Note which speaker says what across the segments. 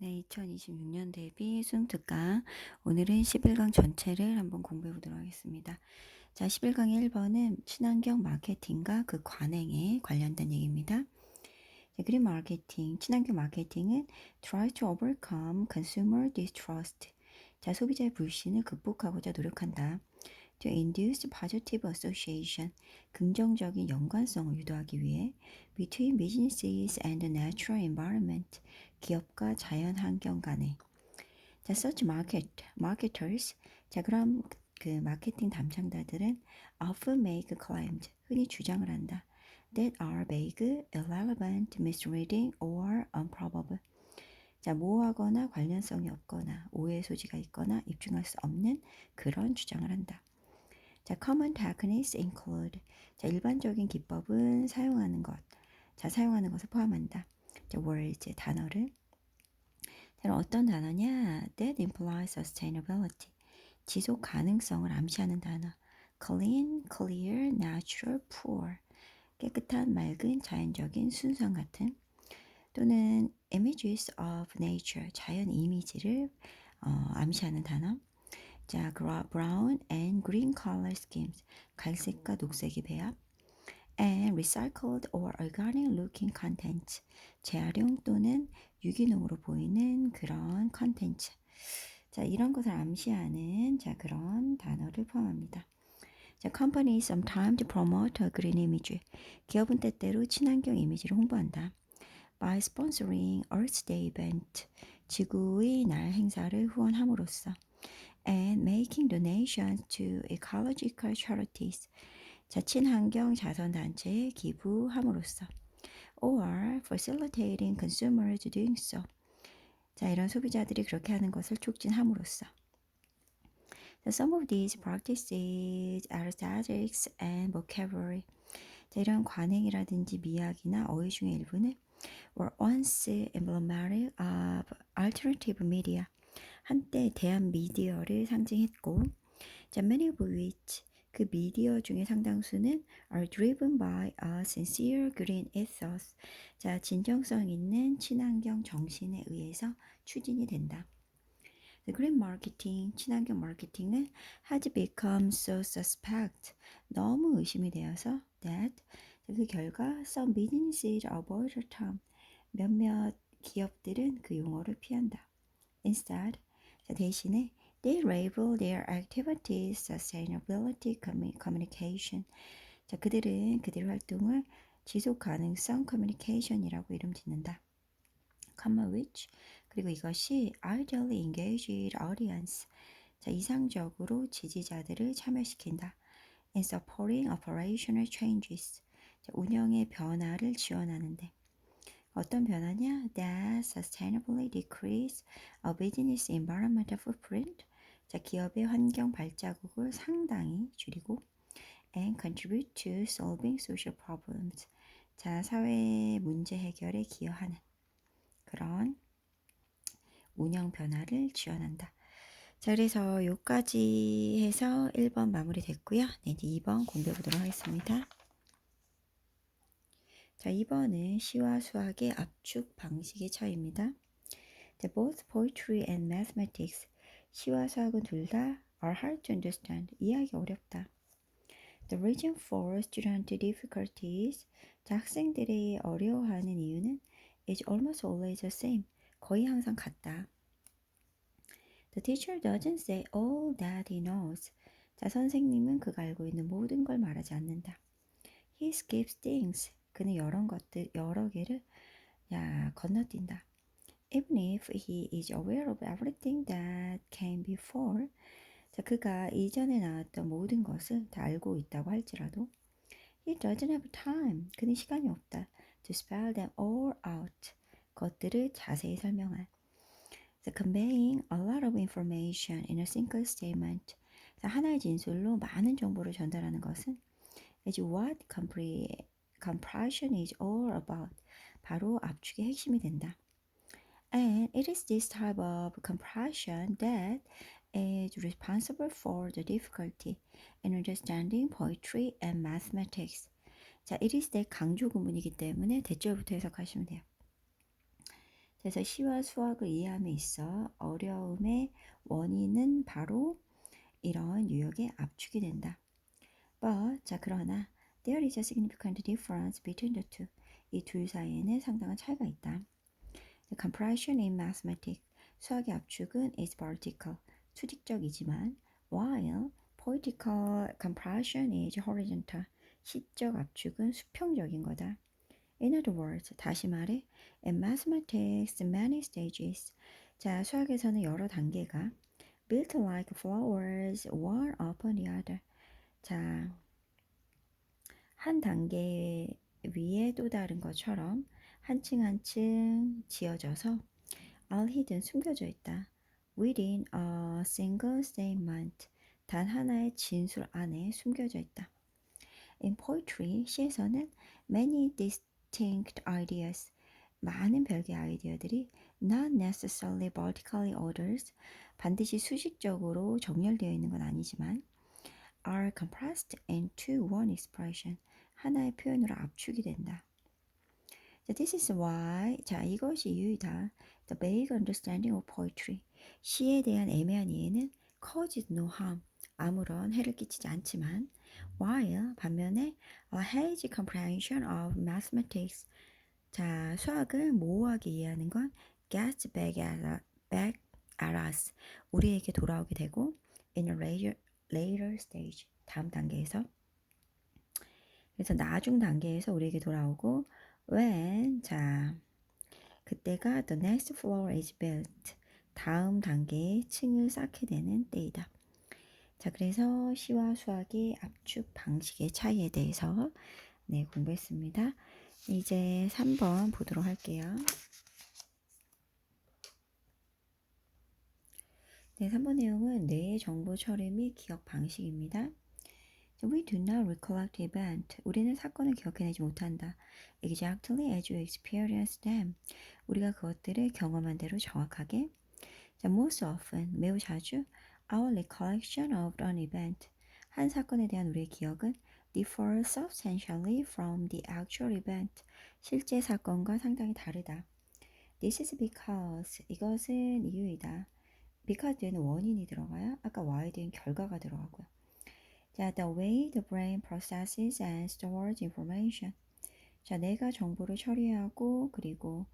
Speaker 1: 네, 2026년 대비 수능 특강. 오늘은 11강 전체를 한번 공부해 보도록 하겠습니다. 자, 11강의 1번은 친환경 마케팅과 그 관행에 관련된 얘기입니다. 자, 그린 마케팅, 친환경 마케팅은 try to overcome consumer distrust. 자, 소비자의 불신을 극복하고자 노력한다. to induce positive association, 긍정적인 연관성을 유도하기 위해 between businesses and the natural environment, 기업과 자연 환경 간에. 자, such marketers. 자, 그럼 그 마케팅 담당자들은 often make claims, 흔히 주장을 한다. that are vague, irrelevant, misleading, or unprobable. 자, 모호하거나 관련성이 없거나 오해의 소지가 있거나 입증할 수 없는 그런 주장을 한다. 자, common techniques include. 자, 일반적인 기법은 사용하는 것. 자, 사용하는 것을 포함한다. 자, words, 단어를. 자, 어떤 단어냐? That implies sustainability. 지속 가능성을 암시하는 단어. clean, clear, natural, pure. 깨끗한, 맑은, 자연적인, 순수한 같은. 또는 images of nature. 자연 이미지를 암시하는 단어. 자, brown and green color schemes. 갈색과 녹색의 배합. and recycled or organic looking content. 재활용 또는 유기농으로 보이는 그런 컨텐츠. 자, 이런 것을 암시하는 자, 그런 단어를 포함합니다. 자, companies sometimes promote a green image. 기업은 때때로 친환경 이미지를 홍보한다. by sponsoring Earth Day event. 지구의 날 행사를 후원함으로써 and making donations to ecological charities. 자, 친환경 자선단체에 기부함으로써 or facilitating consumers doing so. 자, 이런 소비자들이 그렇게 하는 것을 촉진함으로써. So some of these practices, aesthetics and vocabulary. 자, 이런 관행이라든지 미학이나 어휘 중의 일부는 were once emblematic of alternative media. 한때 대한 미디어를 상징했고, 자, many of which 그 미디어 중에 상당수는 are driven by a sincere green ethos. 자, 진정성 있는 친환경 정신에 의해서 추진이 된다. The green marketing, 친환경 마케팅은 has become so suspect. 너무 의심이 되어서 that 그 결과 some businesses avoid the term. 몇몇 기업들은 그 용어를 피한다. Instead, 자, 대신에 they label their activities sustainability communication. 자, 그들은 그들의 활동을 지속 가능성 커뮤니케이션이라고 이름 짓는다. comma which 그리고 이것이 ideally engaged audience. 자, 이상적으로 지지자들을 참여시킨다. in supporting operational changes. 자, 운영의 변화를 지원하는데. 어떤 변화냐? That sustainably decrease a business environmental footprint. 자, 기업의 환경 발자국을 상당히 줄이고 and contribute to solving social problems. 자, 사회 문제 해결에 기여하는 그런 운영 변화를 지원한다. 자, 그래서 여기까지 해서 1번 마무리됐고요. 네, 이제 2번 공부해 보도록 하겠습니다. 자, 2번은 시와 수학의 압축 방식의 차이입니다. Both poetry and mathematics, 시와 수학은 둘 다 are hard to understand, 이해하기 어렵다. The reason for student difficulties, 자, 학생들이 어려워하는 이유는 is almost always the same, 거의 항상 같다. The teacher doesn't say all that he knows. 자, 선생님은 그가 알고 있는 모든 걸 말하지 않는다. He skips things. 그는 여러 개를 건너뛴다. Even if he is aware of everything that came before. 자, 그가 이전에 나왔던 모든 것을 다 알고 있다고 할지라도 he doesn't have time. 그는 시간이 없다. to spell them all out. 것들을 자세히 설명할. So conveying a lot of information in a single statement. 자, 하나의 진술로 많은 정보를 전달하는 것은 is what compression is all about. 바로 압축의 핵심이 된다. And it is this type of compression that is responsible for the difficulty in understanding poetry and mathematics. 자, it is that 강조 구문이기 때문에 대절부터 해석하시면 돼요. 그래서 시와 수학을 이해함에 있어 어려움의 원인은 바로 이런 유형의 압축이 된다. But, 자 그러나 there is a significant difference between the two. 이 둘 사이에는 상당한 차이가 있다. The compression in mathematics, 수학의 압축은 is vertical, 수직적이지만 while poetical compression is horizontal, 시적 압축은 수평적인 거다. In other words, 다시 말해, in mathematics, many stages. 자, 수학에서는 여러 단계가 built like flowers, one upon the other. 자, 한 단계 위에 또 다른 것처럼 한 층 한 층 지어져서 all hidden 숨겨져 있다. Within a single statement. 단 하나의 진술 안에 숨겨져 있다. In poetry, 시에서는 many distinct ideas, 많은 별개의 아이디어들이 not necessarily vertically ordered, 반드시 수식적으로 정렬되어 있는 건 아니지만 are compressed into one expression, 하나의 표현으로 압축이 된다. 자, this is why, 자, 이것이 이유이다. The vague understanding of poetry, 시에 대한 애매한 이해는 causes no harm, 아무런 해를 끼치지 않지만 while 반면에 a hazy comprehension of mathematics, 자, 수학을 모호하게 이해하는 건 gets back at us, 우리에게 돌아오게 되고 in a later stage, 다음 단계에서, 그래서 나중 단계에서 우리에게 돌아오고 when, 자, 그때가 the next floor is built, 다음 단계의 층을 쌓게 되는 때이다. 자, 그래서 시와 수학의 압축 방식의 차이에 대해서 공부했습니다. 이제 3번 보도록 할게요. 네, 3번 내용은 뇌의 정보 처리 및 기억 방식입니다. We do not recollect event. 우리는 사건을 기억해내지 못한다. Exactly as you experience them. 우리가 그것들을 경험한 대로 정확하게. 자, most often, 매우 자주, our recollection of an event. 한 사건에 대한 우리의 기억은 differs substantially from the actual event. 실제 사건과 상당히 다르다. This is because. 이것은 이유이다. because 뒤에는 원인이 들어가요. 아까 why 뒤엔 결과가 들어가고요. 자, the way the brain processes and stores information. 자, 내가 정보를 처리하고 그리고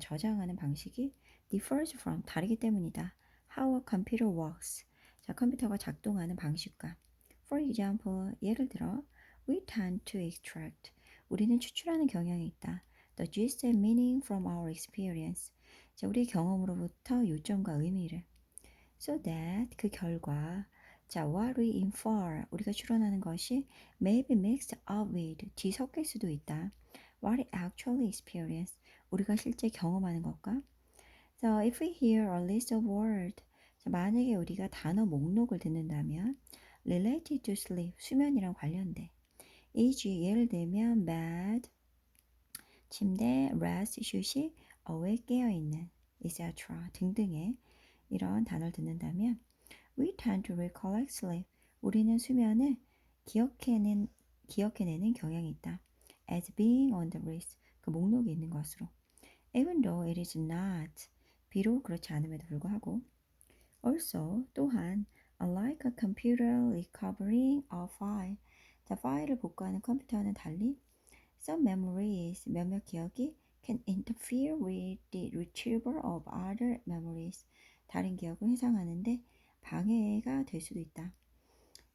Speaker 1: 저장하는 방식이 differs from, 다르기 때문이다. How a computer works. 자, 컴퓨터가 작동하는 방식과. For example, 예를 들어, we tend to extract. 우리는 추출하는 경향이 있다. The gist and meaning from our experience. 자, 우리의 경험으로부터 요점과 의미를. So that, 그 결과, 자, what we infer, 우리가 추론하는 것이 may be mixed up with, 뒤섞일 수도 있다. What we actually experience, 우리가 실제 경험하는 것과. So, if we hear a list of words, 자, 만약에 우리가 단어 목록을 듣는다면 related to sleep, 수면이랑 관련돼. e.g. 예를 들면 bed, 침대, rest, 휴식, awake, 깨어있는, etc. 등등의 이런 단어를 듣는다면 we tend to recollect sleep. 우리는 수면을 기억해내는 경향이 있다. as being on the list. 그 목록에 있는 것으로. even though it is not. 비록 그렇지 않음에도 불구하고. also, 또한 unlike a computer recovering a file. 자, 파일을 복구하는 컴퓨터와는 달리 some memories, 몇몇 기억이 can interfere with the retrieval of other memories. 다른 기억을 회상하는데 방해가 될 수도 있다.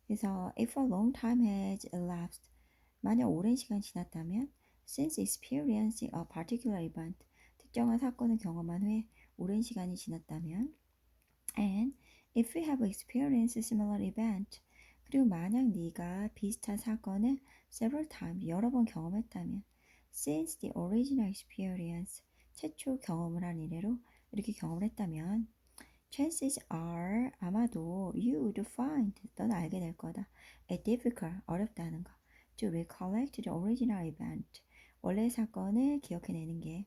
Speaker 1: 그래서 if a long time has elapsed, 만약 오랜 시간이 지났다면 since experiencing a particular event, 특정한 사건을 경험한 후에 오랜 시간이 지났다면 and if we have experienced a similar event, 그리고 만약 네가 비슷한 사건을 several times, 여러 번 경험했다면 since the original experience, 최초 경험을 한 이래로 이렇게 경험을 했다면 chances are, 아마도 you would find, 넌 알게 될 거다. a difficult, 어렵다는 거. to recollect the original event, 원래 사건을 기억해내는 게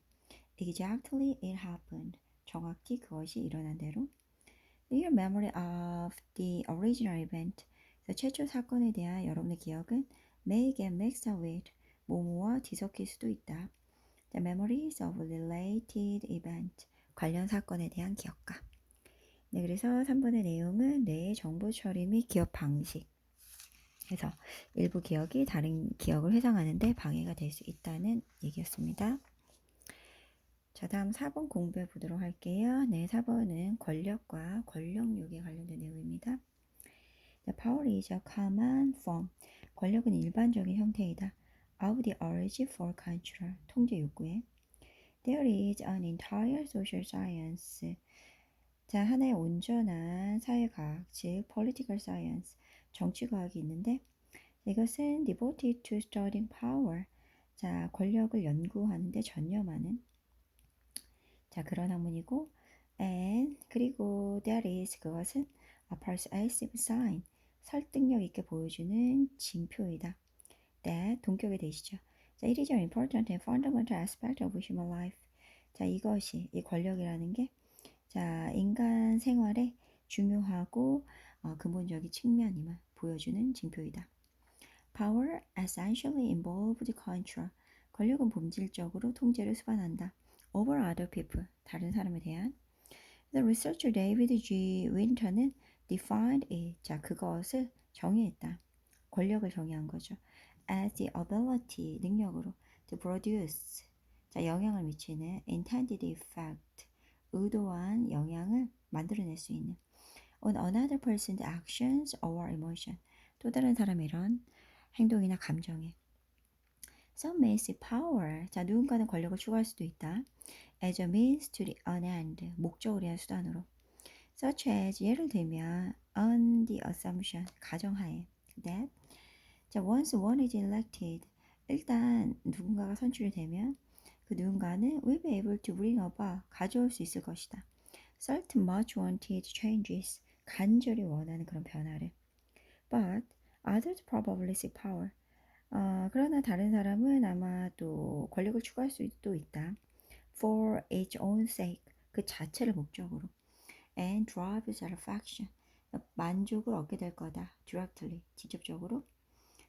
Speaker 1: exactly it happened, 정확히 그것이 일어난 대로. Your memory of the original event, 최초 사건에 대한 여러분의 기억은 may get mixed up with, 뭐뭐와 뒤섞일 수도 있다. The memories of related event. 관련 사건에 대한 기억과. 네, 그래서 3번의 내용은 뇌의 정보 처리 및 기억 방식. 그래서 일부 기억이 다른 기억을 회상하는데 방해가 될 수 있다는 얘기였습니다. 자, 다음 4번 공부해 보도록 할게요. 네, 4번은 권력과 권력욕에 관련된 내용입니다. The power is a common form. 권력은 일반적인 형태이다. Of the urge for control. 통제 욕구에. There is an entire social science. 자, 하나의 온전한 사회과학, 즉 political science, 정치과학이 있는데 이것은 devoted to studying power. 자, 권력을 연구하는데 전념하는 자, 그런 학문이고 and 그리고 that is 그것은 a persuasive sign. 설득력 있게 보여주는 징표이다. that 동격에 대시죠. 자, it is an important and fundamental aspect of human life. 자, 이것이 이 권력이라는 게 자, 인간 생활의 중요하고 근본적인 측면임을 보여주는 징표이다. Power essentially involved control. 권력은 본질적으로 통제를 수반한다. Over other people. 다른 사람에 대한. The researcher David G. Winter는 defined it. 자, 그것을 정의했다. 권력을 정의한 거죠. As the ability, 능력으로 to produce. 자, 영향을 미치는 intended effect. 의도한 영향을 만들어낼 수 있는 on another person's actions or emotion. 또 다른 사람의 이런 행동이나 감정에. Some may see power. 자, 누군가는 권력을 추구할 수도 있다. As a means to an end. 목적을 위한 수단으로. Such as 예를 들면 on the assumption. 가정하에. That. 자, once one is elected. 일단 누군가가 선출이 되면 그 누군가는 will be able to bring about. 가져올 수 있을 것이다. Certain much wanted changes. 간절히 원하는 그런 변화를. But others probably seek power. 그러나 다른 사람은 아마 또 권력을 추구할 수도 있다. For its own sake. 그 자체를 목적으로. And drive satisfaction. 만족을 얻게 될 거다. Directly. 직접적으로.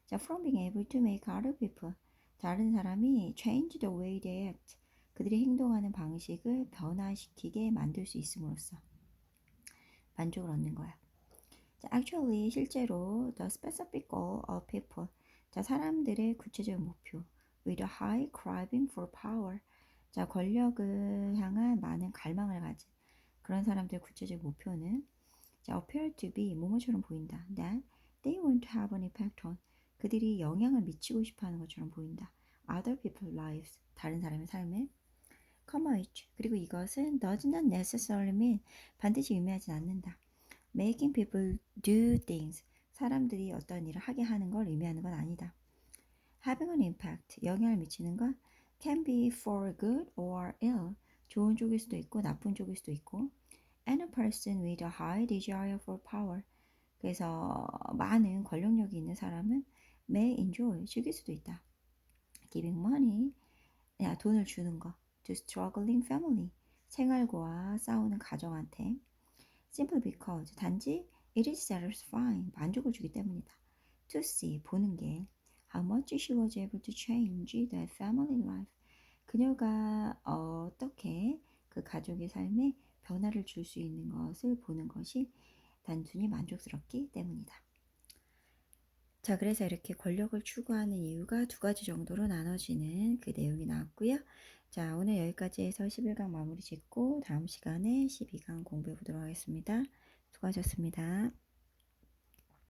Speaker 1: 자, from being able to make other people. 다른 사람이 change the way they act. 그들이 행동하는 방식을 변화시키게 만들 수 있음으로써 만족을 얻는 거야. 자, actually 실제로 the specific goal of people. 자, 사람들의 구체적인 목표. with a high craving for power. 자, 권력을 향한 많은 갈망을 가진 그런 사람들의 구체적 목표는 자, appear to be 뭐뭐처럼 보인다. that they want to have an impact on. 그들이 영향을 미치고 싶어하는 것처럼 보인다. other people's lives. 다른 사람의 삶에. commerce. 그리고 이것은 does not necessarily mean 반드시 의미하진 않는다. making people do things. 사람들이 어떤 일을 하게 하는 걸 의미하는 건 아니다. having an impact. 영향을 미치는 건 can be for good or ill. 좋은 쪽일 수도 있고 나쁜 쪽일 수도 있고. and a person with a high desire for power. 그래서 많은 권력력이 있는 사람은 may enjoy. 즐길 수도 있다. giving money. 야, 돈을 주는 거. to struggling family. 생활고와 싸우는 가정한테. simply because. 단지 it is satisfying. 만족을 주기 때문이다. to see. 보는 게 how much she was able to change their family life. 그녀가 어떻게 그 가족의 삶에 변화를 줄 수 있는 것을 보는 것이 단순히 만족스럽기 때문이다. 자, 그래서 이렇게 권력을 추구하는 이유가 두 가지 정도로 나눠지는 그 내용이 나왔고요. 자, 오늘 여기까지 해서 11강 마무리 짓고 다음 시간에 12강 공부해 보도록 하겠습니다. 수고하셨습니다.